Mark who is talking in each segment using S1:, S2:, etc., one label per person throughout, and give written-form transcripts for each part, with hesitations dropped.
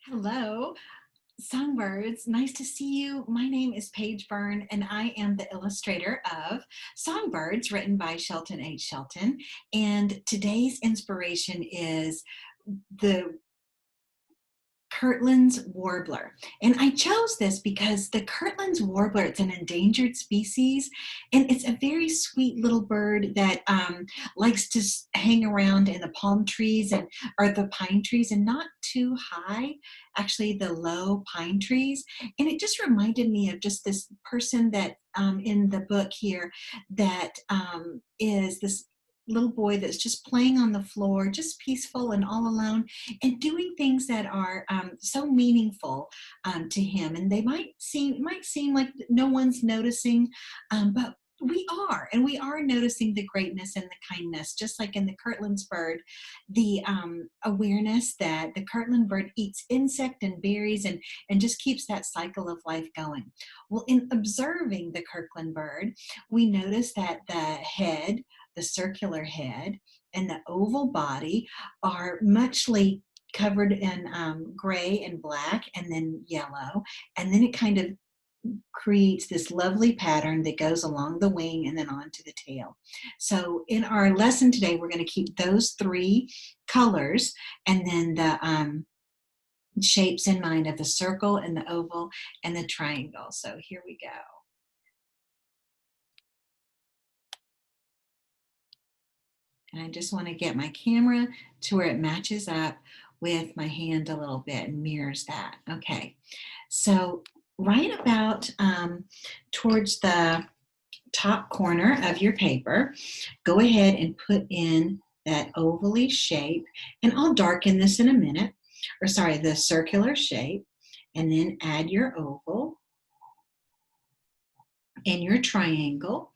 S1: Hello, songbirds. Nice to see you. My name is Paige Byrne, and I am the illustrator of Songbirds, written by Shelton H. Shelton. And today's inspiration is the Kirtland's Warbler. And I chose this because the Kirtland's Warbler, it's an endangered species, and it's a very sweet little bird that likes to hang around in the palm trees or the pine trees, and not too high, actually the low pine trees. And it just reminded me of just this person that in the book here that is this little boy that's just playing on the floor, just peaceful and all alone, and doing things that are so meaningful to him. And they might seem like no one's noticing, but we are, and we are noticing the greatness and the kindness, just like in the Kirtland's bird, the awareness that the Kirtland bird eats insect and berries and just keeps that cycle of life going. Well, in observing the Kirkland bird, we notice that the circular head, and the oval body are muchly covered in gray and black and then yellow, and then it kind of creates this lovely pattern that goes along the wing and then onto the tail. So in our lesson today, we're going to keep those three colors and then the shapes in mind of the circle and the oval and the triangle. So here we go. And I just want to get my camera to where it matches up with my hand a little bit and mirrors that. Okay, so right about towards the top corner of your paper, go ahead and put in that ovally shape, and I'll darken this in a minute, or sorry, the circular shape, and then add your oval and your triangle,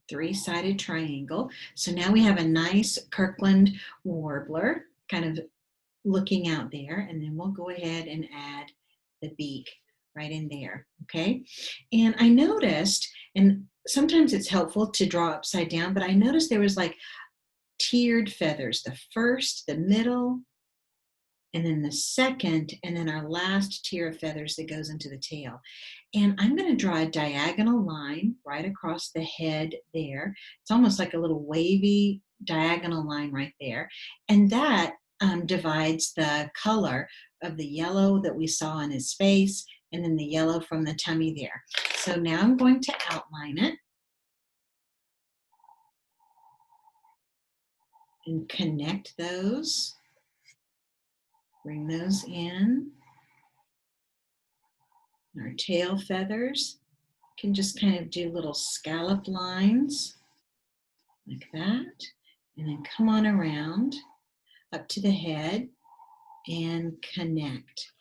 S1: three-sided triangle. So now we have a nice Kirkland Warbler kind of looking out there, and then we'll go ahead and add the beak right in there, okay? And I noticed, and sometimes it's helpful to draw upside down, but I noticed there was like tiered feathers, the first, the middle, and then the second, and then our last tier of feathers that goes into the tail. And I'm going to draw a diagonal line right across the head there. It's almost like a little wavy diagonal line right there. And that divides the color of the yellow that we saw in his face and then the yellow from the tummy there. So now I'm going to outline it and connect those. Bring those in. Our tail feathers can just kind of do little scallop lines like that, and then come on around up to the head and connect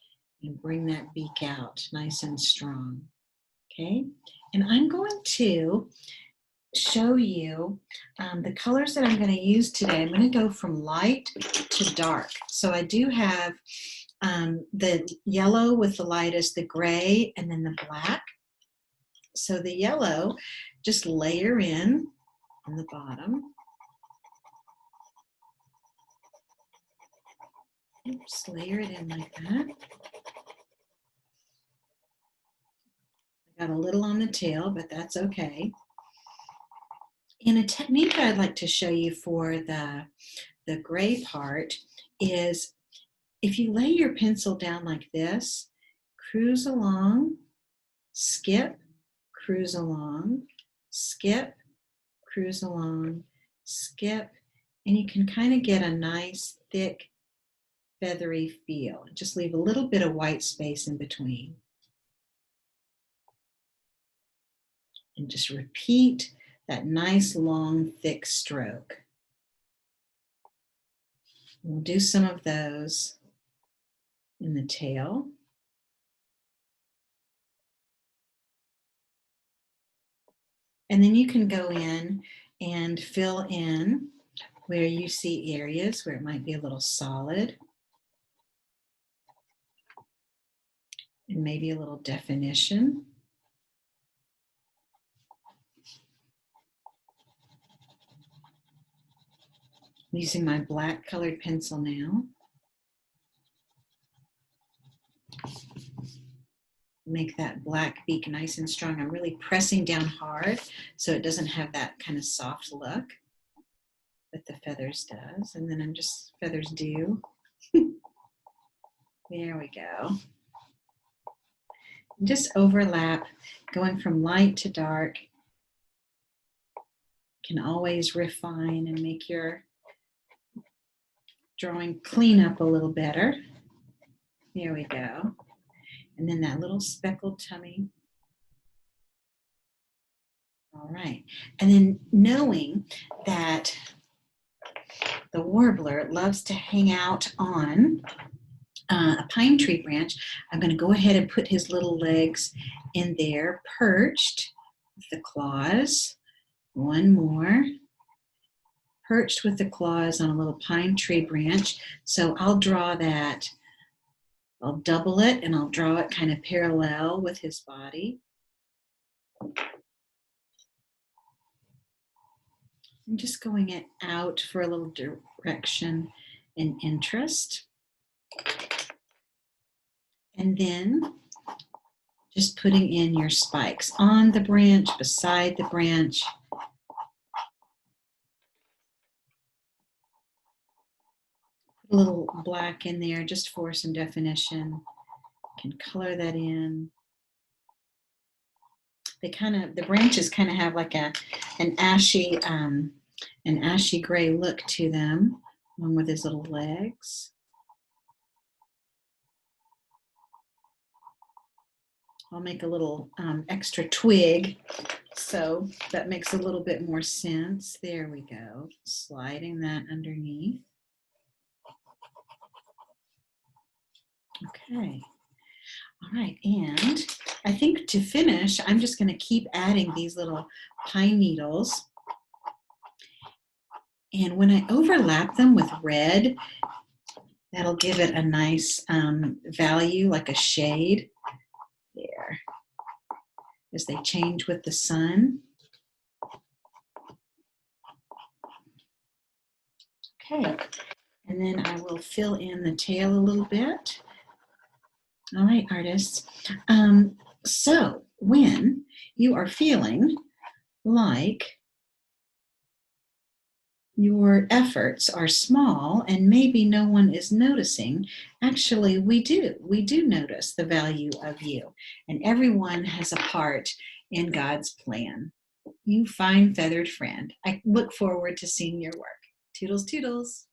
S1: and bring that beak out nice and strong. Okay, and I'm going to show you the colors that I'm going to use today. I'm going to go from light to dark. So I do have the yellow with the lightest, the gray, and then the black. So the yellow, just layer in on the bottom. Oops, layer it in like that. I got a little on the tail, but that's okay. And a technique I'd like to show you for the gray part is if you lay your pencil down like this, cruise along, skip, cruise along, skip, cruise along, skip, and you can kind of get a nice thick feathery feel. Just leave a little bit of white space in between. And just repeat that nice long thick stroke. We'll do some of those in the tail. And then you can go in and fill in where you see areas where it might be a little solid and maybe a little definition. I'm using my black colored pencil now. make that black beak nice and strong. I'm really pressing down hard so it doesn't have that kind of soft look that the feathers does. And then I'm just, feathers do. There we go. Just overlap, going from light to dark. Can always refine and make your drawing clean up a little better. There we go. And then that little speckled tummy. All right. And then knowing that the warbler loves to hang out on a pine tree branch, I'm going to go ahead and put his little legs in there, perched with the claws. One more. Perched with the claws on a little pine tree branch. So I'll draw that. I'll double it and I'll draw it kind of parallel with his body. I'm just going it out for a little direction and interest. And then just putting in your spikes on the branch, beside the branch. Put a little black in there just for some definition. You can color that in. They the branches kind of have like an ashy gray look to them, along with his little legs. I'll make a little extra twig, so that makes a little bit more sense. There we go, sliding that underneath. Okay, all right, and I think to finish, I'm just going to keep adding these little pine needles. And when I overlap them with red, that'll give it a nice value, like a shade. There, as they change with the sun. Okay, and then I will fill in the tail a little bit. All right, artists. So when you are feeling like your efforts are small and maybe no one is noticing, actually we do notice the value of you, and everyone has a part in God's plan. You fine feathered friend. I look forward to seeing your work. Toodles, toodles.